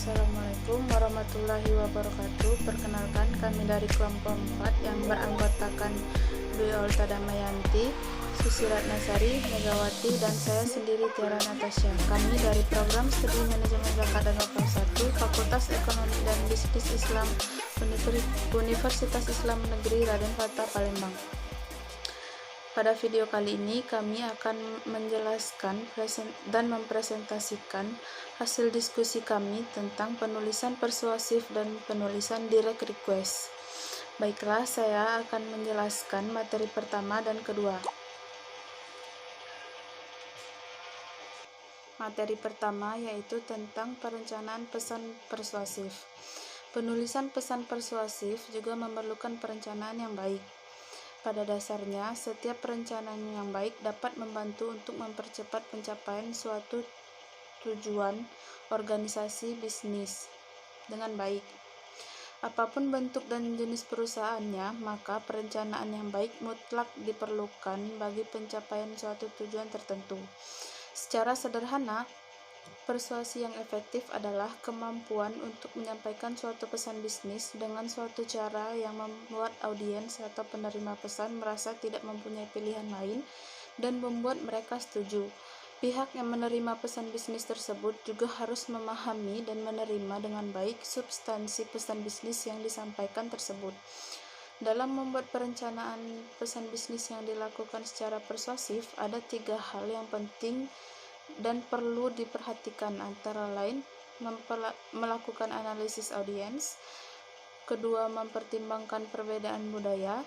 Assalamualaikum warahmatullahi wabarakatuh. Perkenalkan, kami dari kelompok 4 yang beranggotakan Dwi Olta Damayanti, Susi Ratnasari, Megawati, dan saya sendiri Tiara Natasha. Kami dari program studi manajemen zakat dan wakaf 1, Fakultas Ekonomi dan Bisnis Islam Universitas Islam Negeri Raden Fatah Palembang. Pada video kali ini kami akan menjelaskan dan mempresentasikan hasil diskusi kami tentang penulisan persuasif dan penulisan direct request. Baiklah, saya akan menjelaskan materi pertama dan kedua. Materi pertama yaitu tentang perencanaan pesan persuasif. Penulisan pesan persuasif juga memerlukan perencanaan yang baik. Pada dasarnya, setiap perencanaan yang baik dapat membantu untuk mempercepat pencapaian suatu tujuan organisasi bisnis dengan baik. Apapun bentuk dan jenis perusahaannya, maka perencanaan yang baik mutlak diperlukan bagi pencapaian suatu tujuan tertentu. Secara sederhana, persuasi yang efektif adalah kemampuan untuk menyampaikan suatu pesan bisnis dengan suatu cara yang membuat audiens atau penerima pesan merasa tidak mempunyai pilihan lain dan membuat mereka setuju. Pihak yang menerima pesan bisnis tersebut juga harus memahami dan menerima dengan baik substansi pesan bisnis yang disampaikan tersebut. Dalam membuat perencanaan pesan bisnis yang dilakukan secara persuasif, ada 3 hal yang penting dan perlu diperhatikan, antara lain melakukan analisis audiens, kedua mempertimbangkan perbedaan budaya,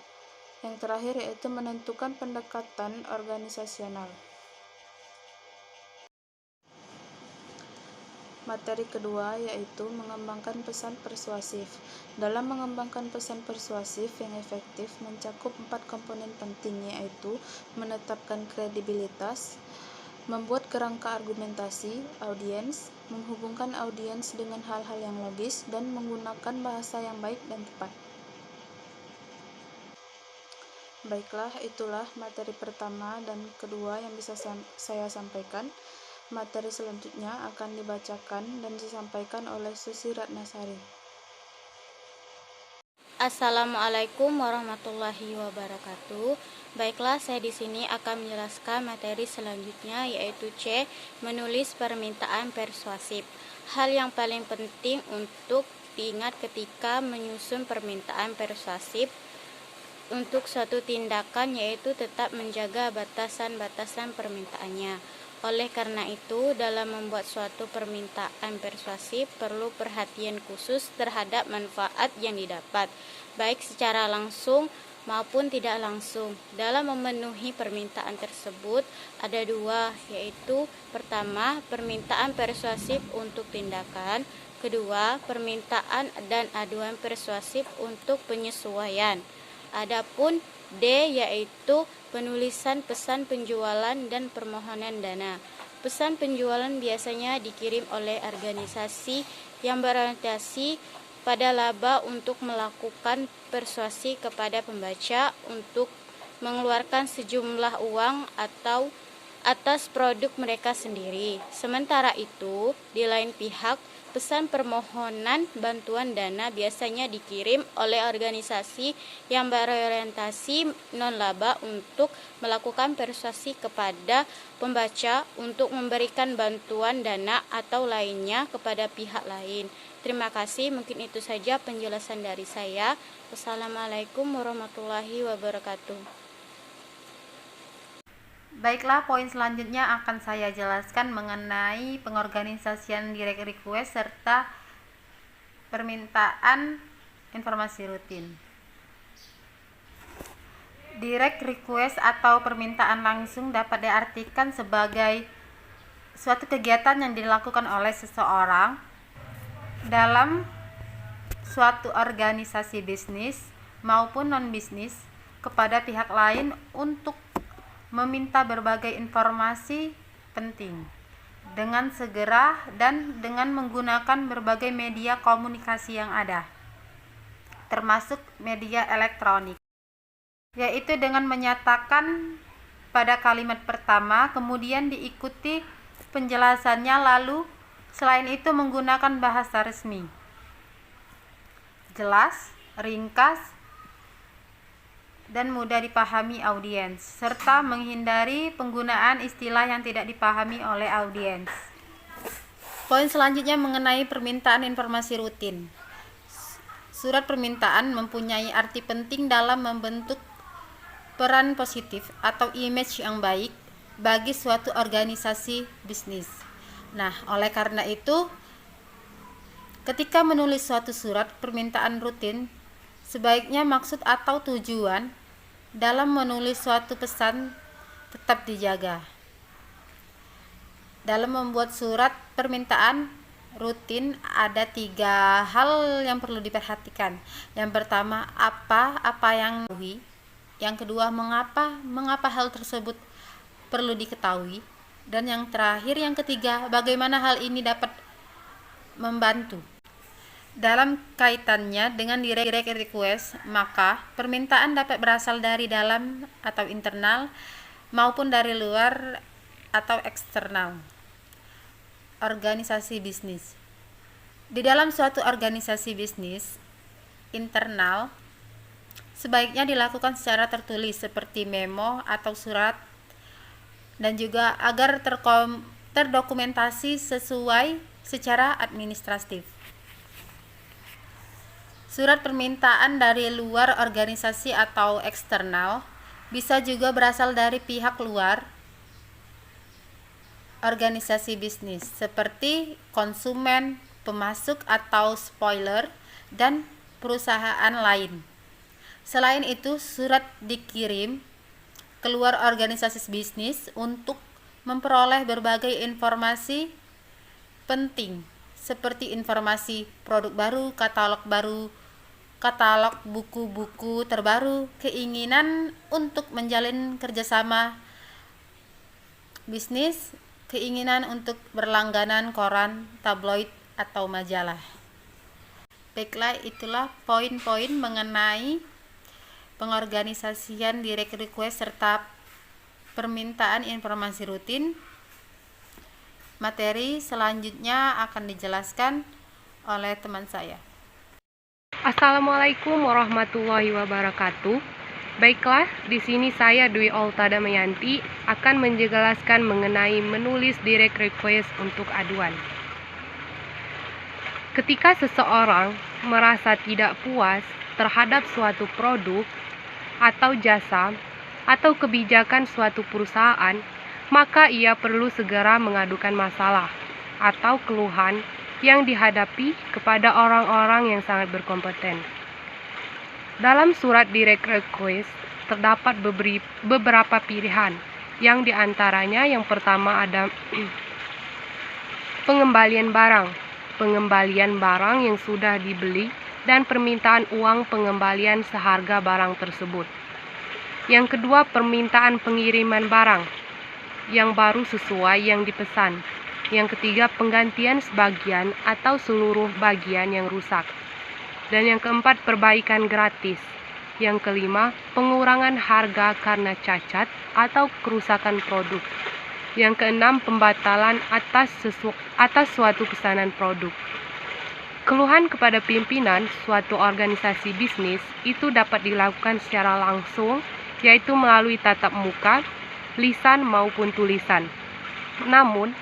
yang terakhir yaitu menentukan pendekatan organisasional. Materi kedua yaitu mengembangkan pesan persuasif. Dalam mengembangkan pesan persuasif yang efektif mencakup 4 komponen penting, yaitu menetapkan kredibilitas, membuat kerangka argumentasi audiens, menghubungkan audiens dengan hal-hal yang logis, dan menggunakan bahasa yang baik dan tepat. Baiklah, itulah materi pertama dan kedua yang bisa saya sampaikan. Materi selanjutnya akan dibacakan dan disampaikan oleh Susi Ratnasari. Assalamualaikum warahmatullahi wabarakatuh. Baiklah, saya di sini akan menjelaskan materi selanjutnya, yaitu C, menulis permintaan persuasif. Hal yang paling penting untuk diingat ketika menyusun permintaan persuasif untuk suatu tindakan yaitu tetap menjaga batasan-batasan permintaannya. Oleh karena itu, dalam membuat suatu permintaan persuasif perlu perhatian khusus terhadap manfaat yang didapat, baik secara langsung maupun tidak langsung. Dalam memenuhi permintaan tersebut ada 2, yaitu pertama, permintaan persuasif untuk tindakan, kedua, permintaan dan aduan persuasif untuk penyesuaian. Adapun D, yaitu penulisan pesan penjualan dan permohonan dana. Pesan penjualan biasanya dikirim oleh organisasi yang berorientasi pada laba untuk melakukan persuasi kepada pembaca untuk mengeluarkan sejumlah uang atau atas produk mereka sendiri. Sementara itu, di lain pihak, pesan permohonan bantuan dana biasanya dikirim oleh organisasi yang berorientasi non-laba untuk melakukan persuasi kepada pembaca untuk memberikan bantuan dana atau lainnya kepada pihak lain. Terima kasih, mungkin itu saja penjelasan dari saya. Wassalamualaikum warahmatullahi wabarakatuh. Baiklah, poin selanjutnya akan saya jelaskan mengenai pengorganisasian direct request serta permintaan informasi rutin. Direct request atau permintaan langsung dapat diartikan sebagai suatu kegiatan yang dilakukan oleh seseorang dalam suatu organisasi bisnis maupun non-bisnis kepada pihak lain untuk meminta berbagai informasi penting dengan segera dan dengan menggunakan berbagai media komunikasi yang ada, termasuk media elektronik, yaitu dengan menyatakan pada kalimat pertama, kemudian diikuti penjelasannya, lalu Selain itu menggunakan bahasa resmi, jelas, ringkas, dan mudah dipahami audiens, serta menghindari penggunaan istilah yang tidak dipahami oleh audiens. Poin selanjutnya mengenai permintaan informasi rutin. Surat permintaan mempunyai arti penting dalam membentuk peran positif atau image yang baik bagi suatu organisasi bisnis. Nah, oleh karena itu, ketika menulis suatu surat permintaan rutin, sebaiknya maksud atau tujuan dalam menulis suatu pesan tetap dijaga. Dalam membuat surat permintaan rutin ada 3 hal yang perlu diperhatikan. Yang pertama, apa yang diketahui. Yang kedua, mengapa hal tersebut perlu diketahui. Dan yang terakhir, yang ketiga, bagaimana hal ini dapat membantu. Dalam kaitannya dengan direct request, maka permintaan dapat berasal dari dalam atau internal maupun dari luar atau eksternal organisasi bisnis. Di dalam suatu organisasi bisnis internal, sebaiknya dilakukan secara tertulis seperti memo atau surat, dan juga agar terdokumentasi sesuai secara administratif. Surat permintaan dari luar organisasi atau eksternal bisa juga berasal dari pihak luar organisasi bisnis seperti konsumen, pemasok atau spoiler, dan perusahaan lain. Selain itu, surat dikirim keluar organisasi bisnis untuk memperoleh berbagai informasi penting seperti informasi produk baru, katalog buku-buku terbaru, keinginan untuk menjalin kerjasama bisnis, keinginan untuk berlangganan koran, tabloid, atau majalah. Baiklah, itulah poin-poin mengenai pengorganisasian direct request serta permintaan informasi rutin. Materi selanjutnya akan dijelaskan oleh teman saya. Assalamualaikum warahmatullahi wabarakatuh. Baiklah, di sini saya Dwi Olta Damayanti akan menjelaskan mengenai menulis direct request untuk aduan. Ketika seseorang merasa tidak puas terhadap suatu produk atau jasa atau kebijakan suatu perusahaan, maka ia perlu segera mengadukan masalah atau keluhan yang dihadapi kepada orang-orang yang sangat berkompeten. Dalam surat direct request terdapat beberapa pilihan, yang diantaranya yang pertama ada pengembalian barang yang sudah dibeli dan permintaan uang pengembalian seharga barang tersebut. Yang kedua, permintaan pengiriman barang yang baru sesuai yang dipesan. Yang ketiga, penggantian sebagian atau seluruh bagian yang rusak. Dan yang keempat, perbaikan gratis. Yang kelima, pengurangan harga karena cacat atau kerusakan produk. Yang keenam, pembatalan atas suatu pesanan produk. Keluhan kepada pimpinan suatu organisasi bisnis itu dapat dilakukan secara langsung, yaitu melalui tatap muka, lisan maupun tulisan. Namun,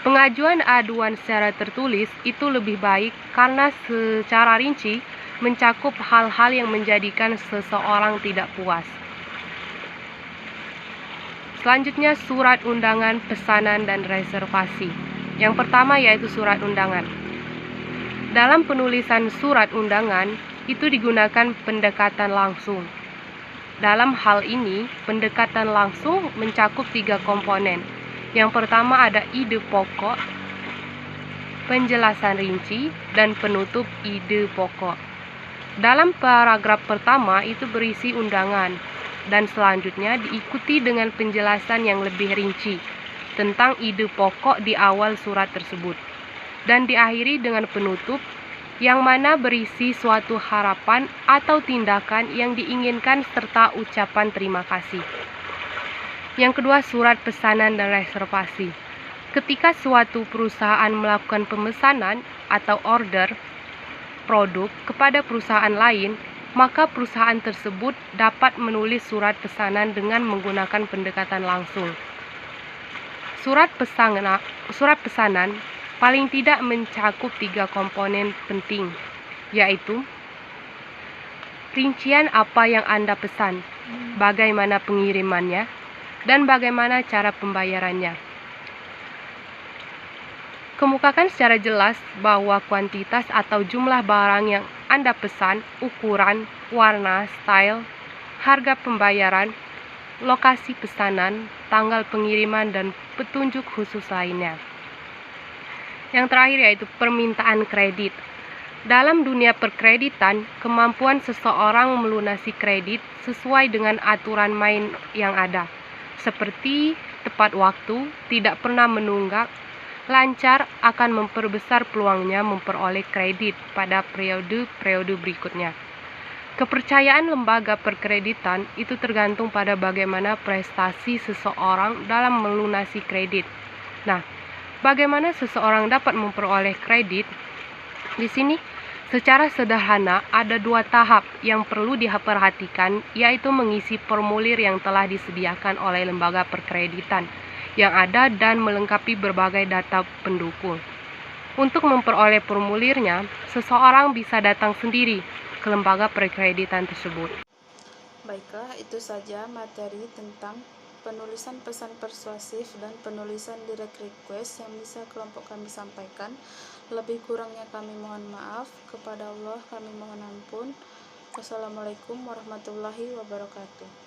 pengajuan aduan secara tertulis itu lebih baik karena secara rinci mencakup hal-hal yang menjadikan seseorang tidak puas. Selanjutnya, surat undangan, pesanan, dan reservasi. Yang pertama yaitu surat undangan. Dalam penulisan surat undangan, itu digunakan pendekatan langsung. Dalam hal ini, pendekatan langsung mencakup 3 komponen. Yang pertama ada ide pokok, penjelasan rinci, dan penutup ide pokok. Dalam paragraf pertama itu berisi undangan, dan selanjutnya diikuti dengan penjelasan yang lebih rinci tentang ide pokok di awal surat tersebut, dan diakhiri dengan penutup yang mana berisi suatu harapan atau tindakan yang diinginkan serta ucapan terima kasih. Yang kedua, surat pesanan dan reservasi. Ketika suatu perusahaan melakukan pemesanan atau order produk kepada perusahaan lain, maka perusahaan tersebut dapat menulis surat pesanan dengan menggunakan pendekatan langsung. Surat pesanan paling tidak mencakup 3 komponen penting, yaitu rincian apa yang Anda pesan, bagaimana pengirimannya, dan bagaimana cara pembayarannya. Kemukakan secara jelas bahwa kuantitas atau jumlah barang yang Anda pesan, ukuran, warna, style, harga pembayaran, lokasi pesanan, tanggal pengiriman, dan petunjuk khusus lainnya. Yang terakhir yaitu permintaan kredit. Dalam dunia perkreditan, kemampuan seseorang melunasi kredit sesuai dengan aturan main yang ada, seperti tepat waktu, tidak pernah menunggak, lancar, akan memperbesar peluangnya memperoleh kredit pada periode-periode berikutnya. Kepercayaan lembaga perkreditan itu tergantung pada bagaimana prestasi seseorang dalam melunasi kredit. Nah, bagaimana seseorang dapat memperoleh kredit? Di sini, secara sederhana, ada 2 tahap yang perlu diperhatikan, yaitu mengisi formulir yang telah disediakan oleh lembaga perkreditan yang ada dan melengkapi berbagai data pendukung. Untuk memperoleh formulirnya, seseorang bisa datang sendiri ke lembaga perkreditan tersebut. Baiklah, itu saja materi tentang penulisan pesan persuasif dan penulisan direct request yang bisa kelompok kami sampaikan. Lebih kurangnya kami mohon maaf. Kepada Allah kami mohon ampun. Wassalamualaikum warahmatullahi wabarakatuh.